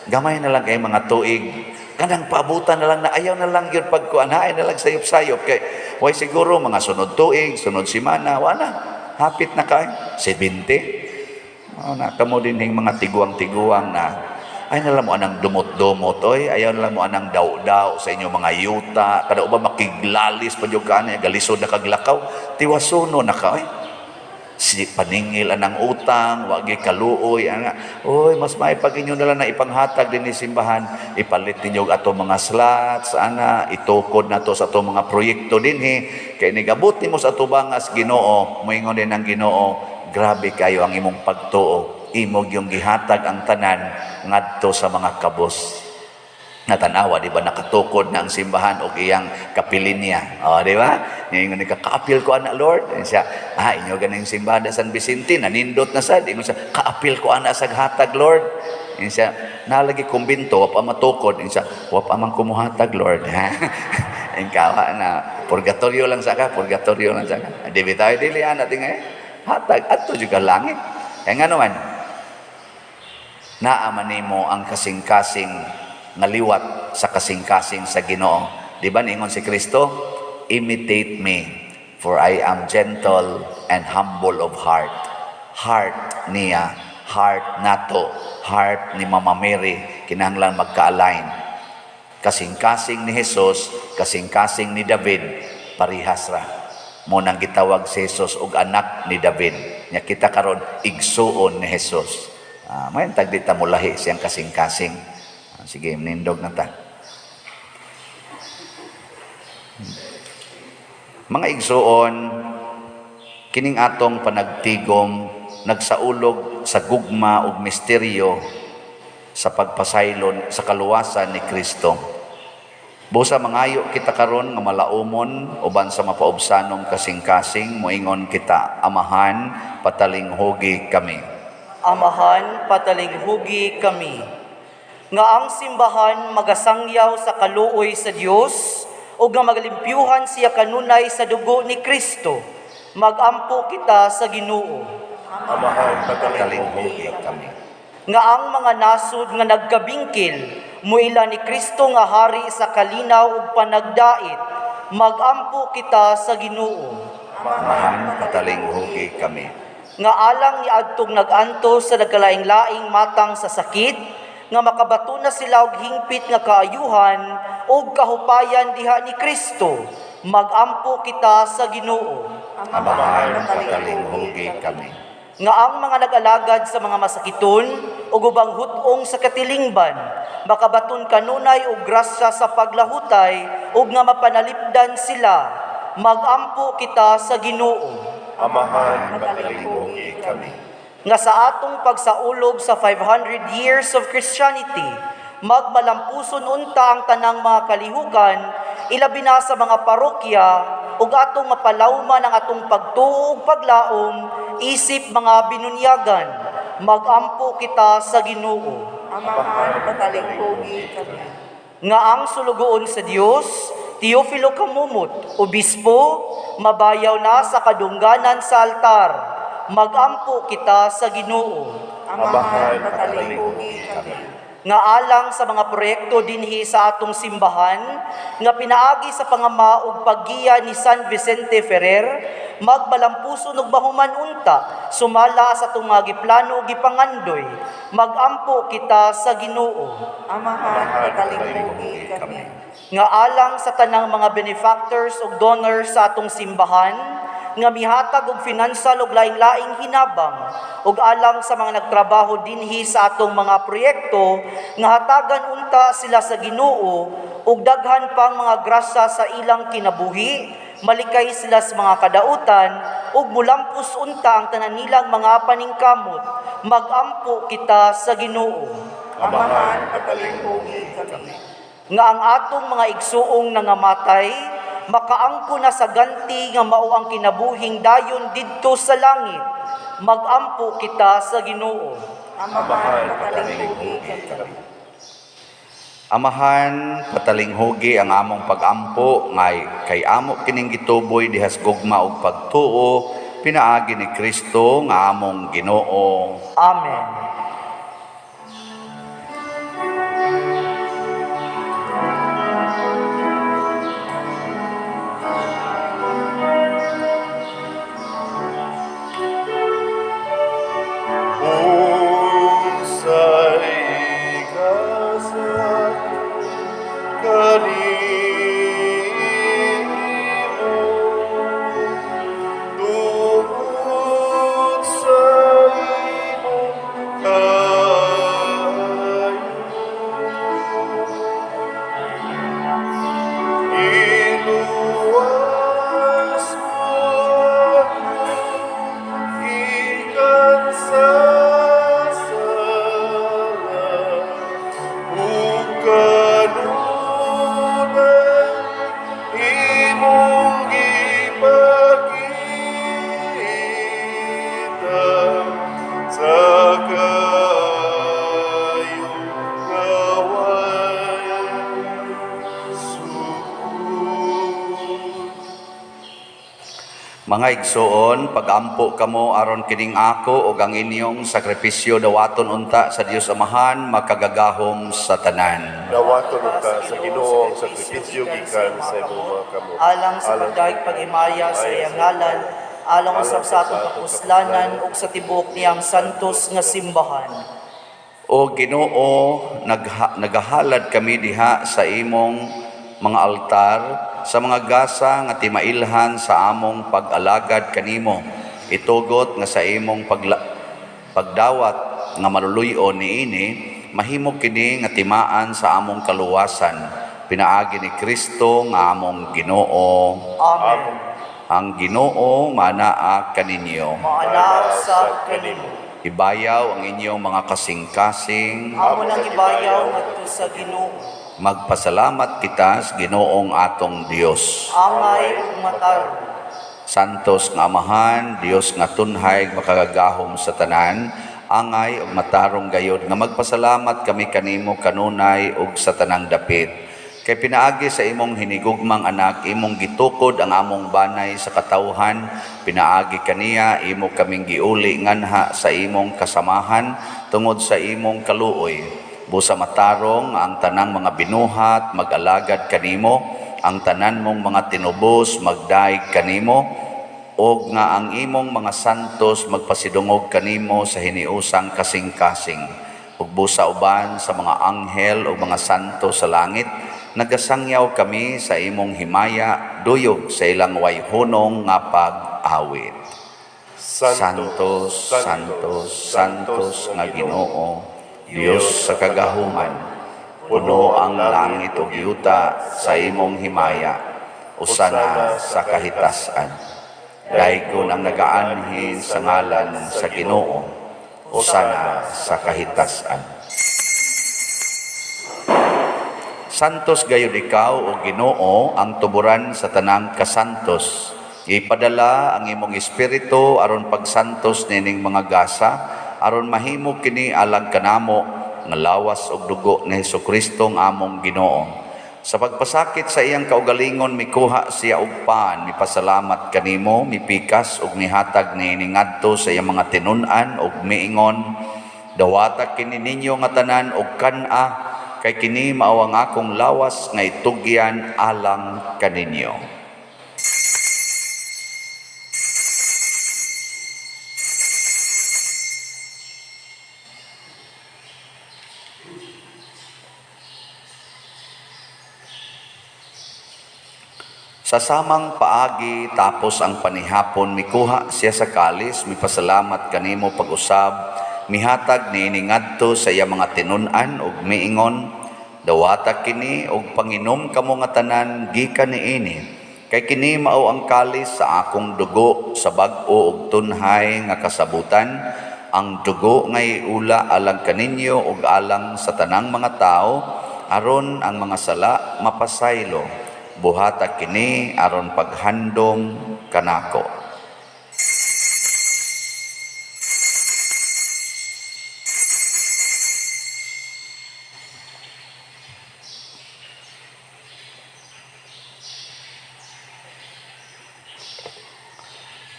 Gamay na lang kay mga tuig, kanang paabutan na lang na ayaw na lang yun pagkuanain na lang sayop-sayop. Kay, way siguro mga sunod tuig, sunod simana, wala, hapit na ka, 70. Kamo din yung mga tiguang-tiguang na ay nalang mo anang dumot-dumot, oy, ayaw nalang mo anang daw-daw sa inyo mga yuta, kada ba makiglalis pa yung ka, galisod na kaglakaw, tiwasuno na ka, oy. Si paningil anang utang, wagi kaluoy, oy, mas may pag inyo nalang na ipanghatag din ni simbahan, ipalit ninyo ato mga slots, itukod na to sa ato mga proyekto din, kaya nigabot mo sa ato bangas Ginoo, moingon din ang Ginoo, grabe kayo ang imong pagtuo. Imog yung gihatag ang tanan ngadto sa mga kabos. Natanawa, di ba, nakatukod na ang simbahan o iyang kapilin niya. Di ba? Ngayon kaapil ko ana Lord. Siya, inyo ganing simbahan da San Vicente, nanindot na sad. Ingon siya, kaapil ko ana sa hatag Lord. Siya, nalagi kumbinto, wapa matukod. Siya, wapa man kumuhatag Lord. Kawa na, purgatorio lang sa ka. Di bitaw, dili natin ngayon. Hatag, ato juga langit. Kaya nga naman, naaman nimo ang kasing-kasing ngaliwat sa kasing-kasing sa Ginoo. Di ba ningon si Kristo? Imitate me, for I am gentle and humble of heart. Heart niya, heart nato, heart ni Mama Mary, kinahanglan magka-align. Kasing-kasing ni Jesus, kasing-kasing ni David, parihas ra. Mo nang gitawag si Jesus og anak ni David. Nya kita karon igsuon ni Jesus. May tagdita mo lahi siyang kasing-kasing. Sige, nindog na ta. Mga igsuon, kining atong panagtigom nagsaulog sa gugma ug misteryo sa pagpasaylon sa kaluwasan ni Kristo. Busa mangayo kita karon nga malaumon uban sa mapaubsanom kasing-kasing, moingon kita, Amahan, patalinghugi kami. Amahan, patalinghugi kami. Nga ang simbahan magasangyaw sa kaluoy sa Dios ug nga magalimpyuhan siya kanunay sa dugo ni Kristo. Magampo kita sa Ginoo. Amahan, Patalinghugi kami. Nga ang mga nasud nga nagkabingkil muila ni Kristo nga hari sa kalinaw ug panagdait, magampo kita sa Ginoo. Amahan, patalinghugi kami. Nga alang ni adtong nagantos sa nagkalaing-laing matang sa sakit, nga makabato na sila og hingpit nga kaayuhan ug kahupayan diha ni Kristo, magampo kita sa Ginoo. Amahan, patalinghugi kami. Nga ang mga nag-alagad sa mga masakiton o ubang hutong sa katilingban, makabaton kanunay o grasya sa paglahutay o nga mapanalipdan sila, magampo kita sa Ginoo. Amahan, patalinghugi kami. Nga sa atong pagsaulog sa 500 years of Christianity, magmalampuson unta ang tanang mga kalihukan, ilabi na sa mga parokya, ug atong mapalawman ang atong pagtuo ug paglaom, isip mga binunyagan, magampo kita sa Ginoo. Amahan, patalinghugi kami. Nga ang sulugoon sa Dios, Teofilo Kamumot, obispo, mabayaw na sa kadungganan sa altar, magampo kita sa Ginoo. Amahan, patalinghugi kami. Nga alang sa mga proyekto dinhi sa atong simbahan, nga pinaagi sa pangama ug paggiya ni San Vicente Ferrer, magbalampuson ug bahuman unta, sumala sa atong mga giplano ug gipangandoy, magampo kita sa Ginoo. Amahan, patalinghugi kami. Nga alang sa tanang mga benefactors ug donors sa atong simbahan, nga mihatag og finansal ug laing-laing hinabang ug alang sa mga nagtrabaho dinhi sa atong mga proyekto, nga hatagan unta sila sa Ginoo ug daghan pang mga grasya sa ilang kinabuhi, malikay sila sa mga kadautan ug mulampos unta ang tanan nilang mga paningkamot, magampo kita sa Ginoo. Amahan, patalinghugi kami. Nga ang atong mga igsuong nangamatay, makaangko na sa ganti nga mao ang kinabuhing dayon didto sa langit, magampo kita sa Ginoo. Amahan, patalinghugi kami. Amahan, patalinghugi ang among pagampo, ngay kay amo kining gituboy dihas gugma ug pagtuo, pinaagi ni Kristo nga among Ginoo. Amen. Mga igsoon, pagampo kamo aron kining ako ug ang inyong sakripisyo dawaton unta sa Dios Amahan makagagahom sa tanan. Dawaton unta sa Ginoo ang sakripisyo gikan sa imong mga kamot. Alang sa pagdaig pag-imaya sa iyang ngalan, alang usab sa atong kapuslanan ug sa tibuok niyang santos nga simbahan. O Ginoo, nagahalad kami diha sa imong mga altar, sa mga gasa nga timailhan sa among pag-alagad kanimo. Itugot nga sa imong pagdawat nga maluluyo niini, mahimo kini nga timaan sa among kaluwasan. Pinaagi ni Kristo nga among Ginoo. Amen. ang Ginoo manaa kaninyo. Maanaw sa kanimo. Ibayaw ang inyong mga kasing-kasing. Amo nang ibayaw ngadto sa Ginoo. Magpasalamat kita sa Ginoong atong Dios. Angay ug matarong. Santos nga Amahan, Dios nga tunhay makagagahom sa tanan, angay ug matarong gayod nga magpasalamat kami kanimo kanunay ug sa tanang dapit. Kay pinaagi sa imong hinigugmang anak, imong gitukod ang among banay sa katawhan, pinaagi kaniya, imo kaming giuli nganha sa imong kasamahan tungod sa imong kaluoy. Busa matarong ang tanang mga binuhat, mag-alagad kanimo, ang tanan mong mga tinubos, magdaig kanimo, o nga ang imong mga santos magpasidungog kanimo sa hiniusang kasing-kasing. Ug busa uban sa mga anghel o mga santo sa langit, nagasangyaw kami sa imong himaya, duyog sa ilang wayhunong nga pag-awit. Santos, Santos, Santos nga Ginoo, Dios sa kagahuman, puno ang langit ug yuta sa imong himaya, usana sa kahitasan. Daygon ang nagaanhin sa ngalan sa Ginoo, usana sa kahitasan. Santos gayud ikaw o Ginoo ang tuburan sa tanang kasantos. Ipadala ang imong espiritu aron pagsantos nining mga gasa, aron mahimo kini alang kanamo nga lawas og dugo ni Hesukristo nga among Ginoo. Sa pagpasakit sa iyang kaugalingon mikuha siya og paan, mipasalamat kanimo, mipikas ug mihatag niini ngadto sa iyang mga tinun-an ug miingon, dawata kini ninyo nga tanan og kan-a, kay kini mao ang akong lawas nga itugyan alang kaninyo. Sa samang paagi tapos ang panihapon, mikuha siya sa kalis, mipasalamat kanimo pag-usab, mihatag niini ngadto sa iya mga tinun-an ug miingon, dawata kini og panginom kamo nga tanan gikan niini, kay kini mao ang kalis sa akong dugo sa bag-o ug tunhay nga kasabutan, ang dugo nga iula alang kaninyo ug alang sa tanang mga tao, aron ang mga sala mapasaylo. Buhata kini aron paghandom kanako.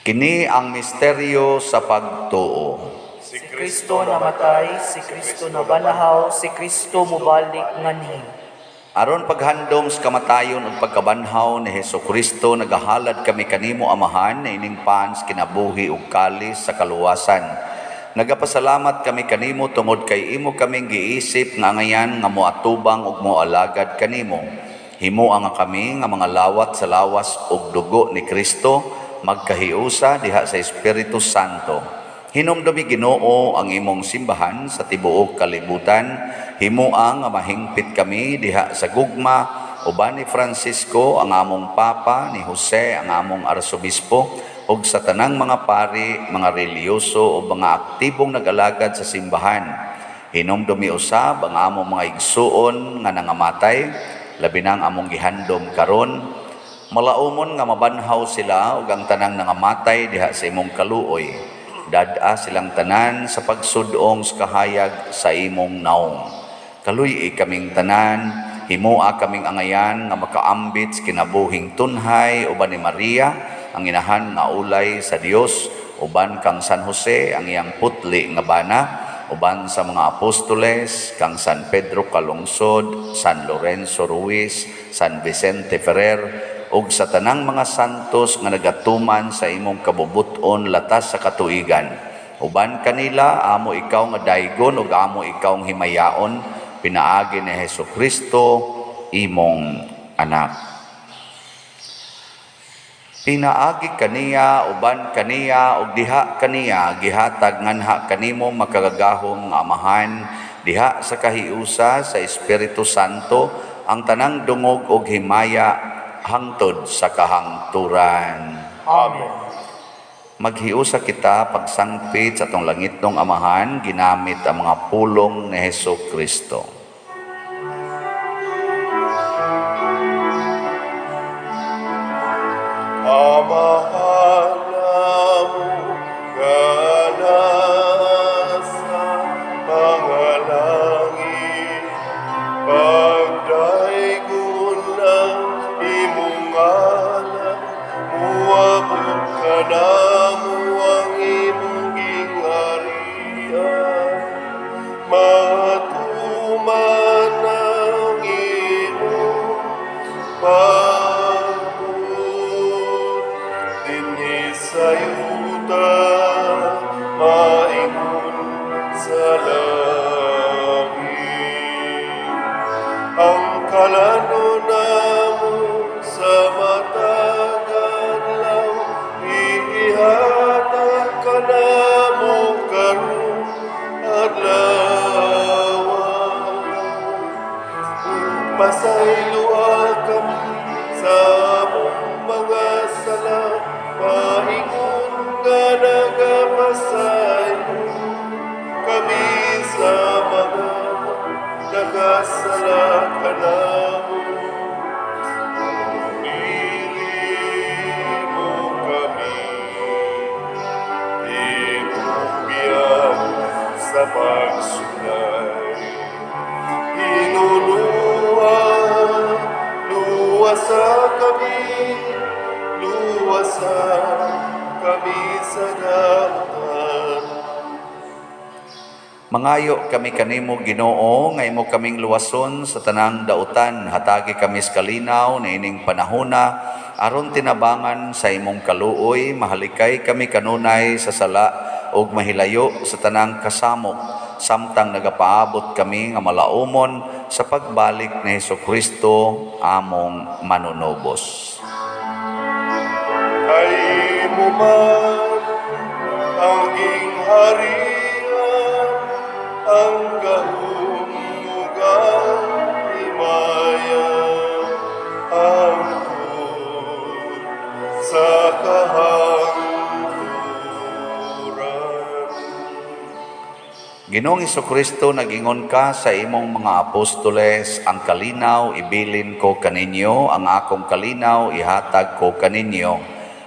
Kini ang misteryo sa pagtuo. Si Kristo namatay, si Kristo nabanahaw, si Kristo mubalik nganhi. Aron paghandom sa kamatayon ug pagkabanhaw ni Hesukristo, nagahalad kami kanimo Amahan na ining pans kinabuhi ug kalis sa kaluwasan. Nagapasalamat kami kanimo tungod kay imo kaming giisip nga ngayan nga moatubang ug moalagad kanimo. Himo ang kami nga mga lawat sa lawas ug dugo ni Kristo, magkahiusa diha sa Espiritu Santo. Hinumdumi Ginoo ang imong simbahan sa tibuok kalibutan, himuang nga mahingpit kami diha sa gugma, uban ni Francisco ang among Papa, ni Jose ang among Arsobispo, ug sa tanang mga pari, mga reliyoso o mga aktibong nag-alagad sa simbahan. Hinumdumi usab ang among mga igsuon nga nangamatay, labi na ang among gihandom karon. Malaumon nga mabanhaw sila ug ang tanang nangamatay diha sa imong kaluoy. Dada silang tanan sa pagsudong sa kahayag sa imong naong. Kaluy kaming tanan, himua kaming angayan nga makaambit sa kinabuhing tunhay uban ni Maria, ang inahan nga ulay sa Dios, uban kang San Jose ang iyang putli nga bana, uban sa mga apostoles, kang San Pedro Calungsod, San Lorenzo Ruiz, San Vicente Ferrer, ug sa tanang mga santos nga nagatuman sa imong kabubuton latas sa katuigan. Uban kanila, amo ikaw nga daygon ug amo ikaw nga himayaon, pinaagi ni Hesukristo, imong anak. Pinaagi kaniya, uban kaniya, ug diha kaniya, gihatag nganha kanimo makagagahong Amahan, diha sa kahiusa sa Espiritu Santo, ang tanang dungog ug himaya, hangtod sa kahangturan. Amen. Maghiusa kita pagsangpit sa atong langitnong Amahan ginamit ang mga pulong ni Hesus Kristo. Amahan mo ganasa mga langit, pagdaigon ng imong ngalan, muabot ka na mo ang imong gingharian, matuman ang imong dinhi sa yuta, maingon sa langit. Ang kalano namo sa matagan lang, ihatag ka namo karon adlaw. Pasayloa kami sa among mga sala, paingon nga nagapasaylo kami sa mga nagasala ka namo. Pili mo kami, itugyan sa pagsulay. Luwasa kami sa damutan. Mangayo kami kanimo Ginoo nga imo kaming luwason sa tanang dautan, hatagi kami sa kalinaw na ining panahona aron tinabangan sa imong kaluoy, mahalikay kami kanunay sa sala ug mahilayo sa tanang kasamok, samtang nagapaabot kami nga malaumon sa pagbalik ni Hesukristo among manunubos. Kay mo man ang gingharian, ang gahumugang himayan, hangtod sa kahangturan. Ginoong Hesukristo, nagingon ka sa imong mga apostoles, ang kalinaw ibilin ko kaninyo, ang akong kalinaw ihatag ko kaninyo.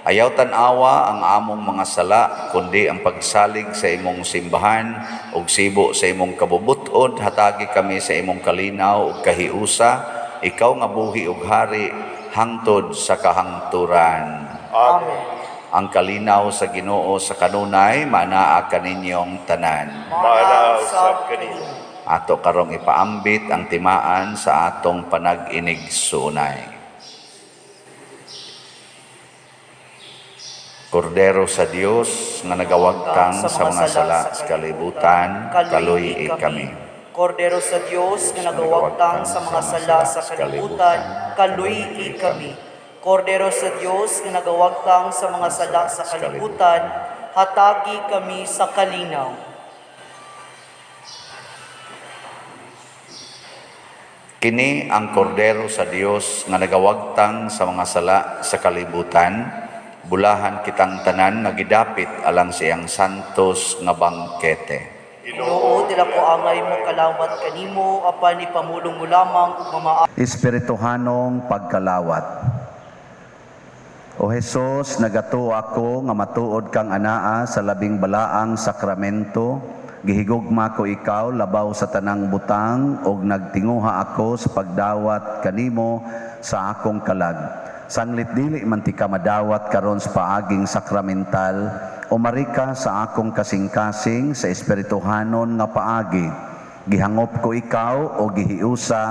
Ayaw tanawa ang among mga sala, kundi ang pagsalig sa imong simbahan ug sibo sa imong kabubutod, hatagi kami sa imong kalinaw ug kahiusa, ikaw nga buhi ug hari hangtod sa kahangturan. Amen. Ang kalinaw sa Ginoo sa kanunay, manaa kaninyong tanan. Manaw sa kanino. Ato karong ipaambit ang timaan sa atong panag-inig sunay. Kordero sa Dios nga nagawagtang sa mga sala sa kalibutan, kaluy kami. Kordero sa Dios nga nagawagtang sa mga sala sa kalibutan, kaluy kami. Kordero sa Dios nga nagawagtang sa mga sala sa kalibutan, hatagi kami sa kalinaw. Kini ang kordero sa Dios nga nagawagtang sa mga sala sa kalibutan, bulahan kitang tanan nga gidapit alang siyang santos nga bangkete. Ginoo, dila ko angay mo kalawat kanimo, apan ni pamulong mo lamang mama. Espirituhanong pagkalawat. O Jesus, nagato ako nga matuod kang anaa sa labing balaang sakramento, gihigugma ko ikaw labaw sa tanang butang ug nagtinguha ako sa pagdawat kanimo sa akong kalag. Sanglit dili man ti ka madawat karon sa paaging sakramental, umarika sa akong kasing-kasing sa espirituhanon nga paagi. Gihangop ko ikaw o gihiusa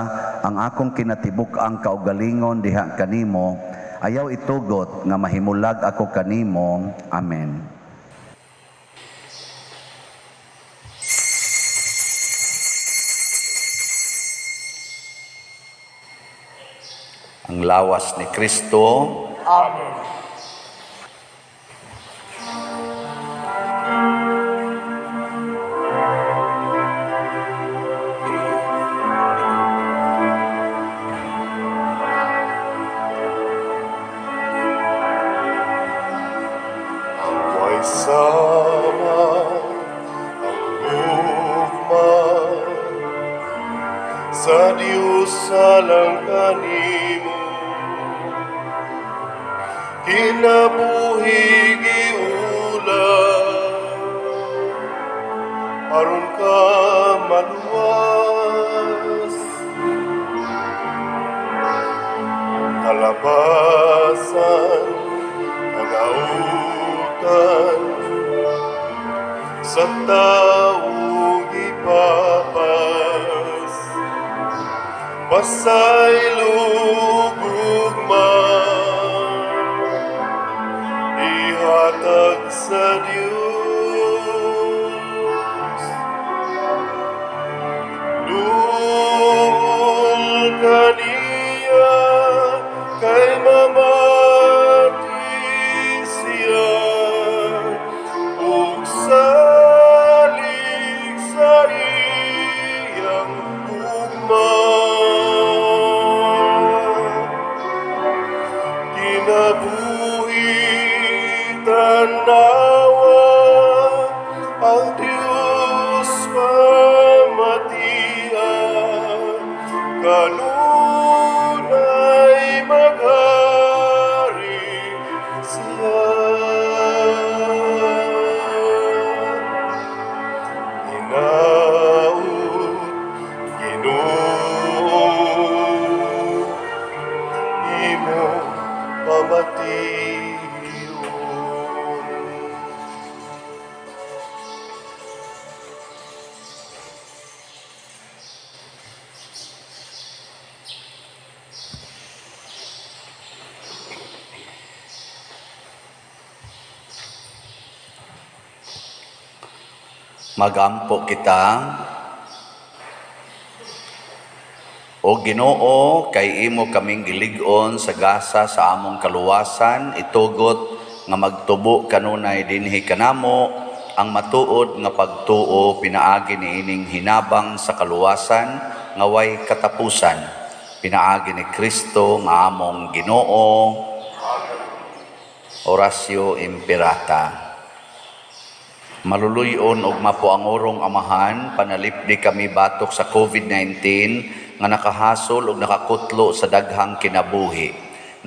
ang akong kinatibuk-ang kaugalingon diha kanimo, ayaw itugot nga mahimulag ako kanimo. Amen. Ang lawas ni Kristo. Amen. sa Dios alang kanimo, kinabuhi giulang, aron ka maluwas, kalabasan, kagautan, sa taong ipapas, pasay lugugman, ihatag sa Diyos. Dul kaniya kay mamati siya, ug salig sa iyang gugma. Kinabuhi tanawa ang Diyos pamatian, kanunay maghari siya. Hinaut Ginoo, imo pamation. Magampo kita, o Ginoo, kay imo kaming gilig-on sa gasa sa among kaluwasan, itugot nga magtubo kanunay dinhi kanamo, ang matuod nga pagtuo pinaagi niining hinabang sa kaluwasan nga way katapusan. Pinaagi ni Kristo nga among Ginoo. Orasyo Imperata. Maluluyon og mapuangorong amahan, panalipdi kami batok sa COVID-19 nga nakahasol og nakakutlo sa daghang kinabuhi.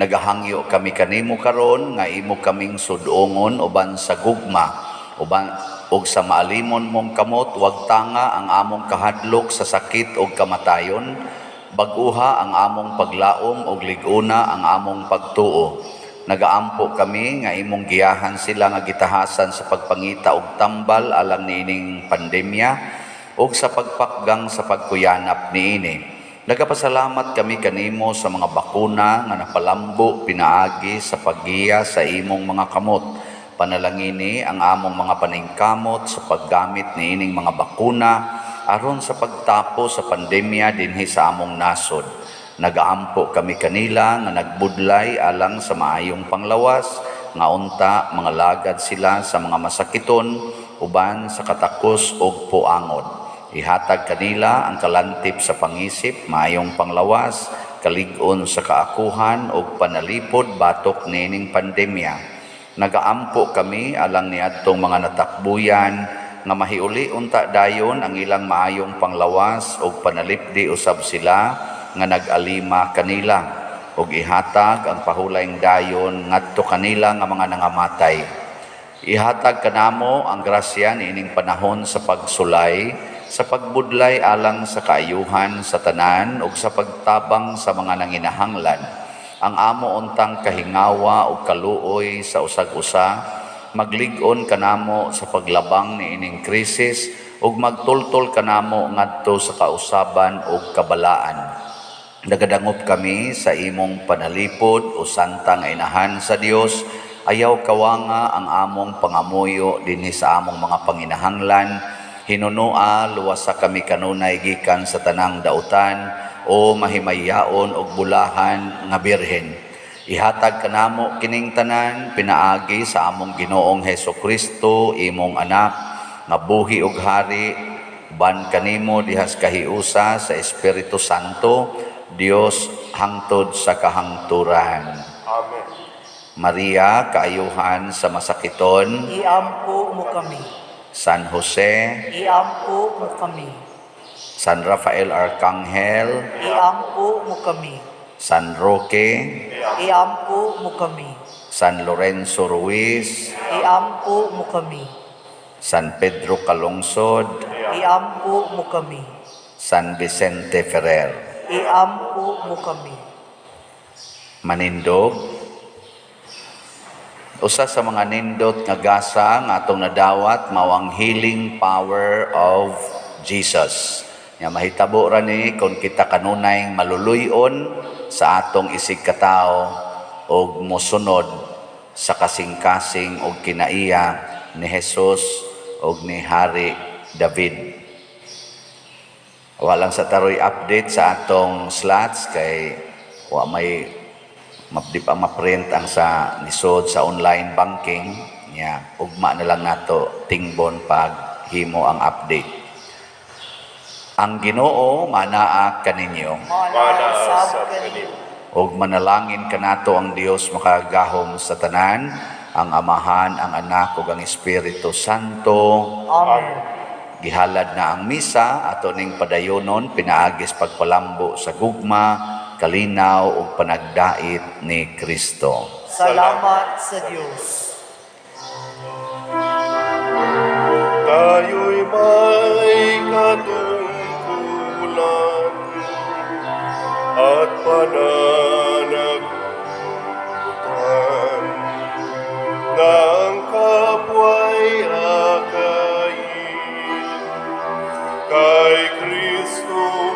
Nagahangyo kami kanimo karon nga imo kaming sudongon uban sa gugma, uban og sa maalimon mong kamot, wag tanga ang among kahadlok sa sakit og kamatayon, bag-uha ang among paglaom og lig-una ang among pagtuo. Nagaampo kami nga imong giyahan sila nga gitahasan sa pagpangita og tambal alang niining pandemya og sa pagpakgang sa pagkuyanap niini. Nagapasalamat kami kanimo sa mga bakuna nga napalambo pinaagi sa paggiya sa imong mga kamot. Panalangini ang among mga paningkamot sa paggamit niining mga bakuna aron sa pagtapo sa pandemya dinhi sa among nasod. Nagaampo kami kanila nga nagbudlay alang sa maayong panglawas, nga unta mga lagad sila sa mga masakiton, uban sa katakos ug puangon. Ihatag kanila ang kalantip sa pangisip, maayong panglawas, kalig-on sa kaakuhan ug panalipod batok nining pandemya. Nagaampo kami alang niadtong mga natakbuyan, nga mahiuli unta dayon ang ilang maayong panglawas ug panalipdi usab sila nga nag-alima kanila, ug ihatag ang pahulayng dayon ngadto kanila nga mga nangamatay. Ihatag kanamo ang grasya niining panahon sa pagsulay, sa pagbudlay alang sa kaayuhan sa tanan ug sa pagtabang sa mga nanginahanglan. Ang amo untang kahingawa ug kaluoy sa usag-usa, maglig-on kanamo sa paglabang niining krisis ug magtultol kanamo ngadto sa kausaban ug kabalaan. Nagadangop kami sa imong panalipod o santang inahan sa Dios, ayaw kawanga ang among pangamuyo dinhi sa among mga panginahanglan. Hinunua luwasa kami kanunay gikan sa tanang dautan o mahimayaon og bulahan nga birhen. Ihatag kanamo kining tanan pinaagi sa among Ginoong Hesukristo, imong anak, nga buhi ug hari, ban kanimo dihas kahiusa sa Espiritu Santo, Dios hangtod sa kahangturan. Amen. Maria, kaayuhan sa masakiton. Iampo mo kami. San Jose, Iampo mo kami. San Rafael Arcangel, iampo mo kami. San Roque, Iampo mo kami. San Lorenzo Ruiz, Iampo mo kami. San Pedro Calungsod, Iampo mo kami. San Vicente Ferrer. Iampo mo kami. Manindog, usa sa mga nindot nga gasa nga atong nadawat mao ang healing power of Jesus. Nga mahitabo ra ni kung kita kanunay maluluyon sa atong isig katao og mosunod sa kasing-kasing og kinaiya ni Jesus og ni Hari David. Walang sa taroy update sa atong slots kay wa may di pa ma-print ang sa nisod sa online banking niya. Ugma na lang nato tingbon pag himo ang update. Ang Ginoo manaa kaninyo. Manasab kaninyo. Og manalangin kanato ang Dios makagahom sa tanan, ang Amahan, ang Anak ug ang Espiritu Santo. Amen. Gihalad na ang misa ato ning padayonon pinaagis pagpalambo sa gugma, kalinaw ug panagdait ni Kristo. Salamat sa Diyos. Tayo'y may katungkulan at pananagutan na ang kapwa'y akayin kay Kristo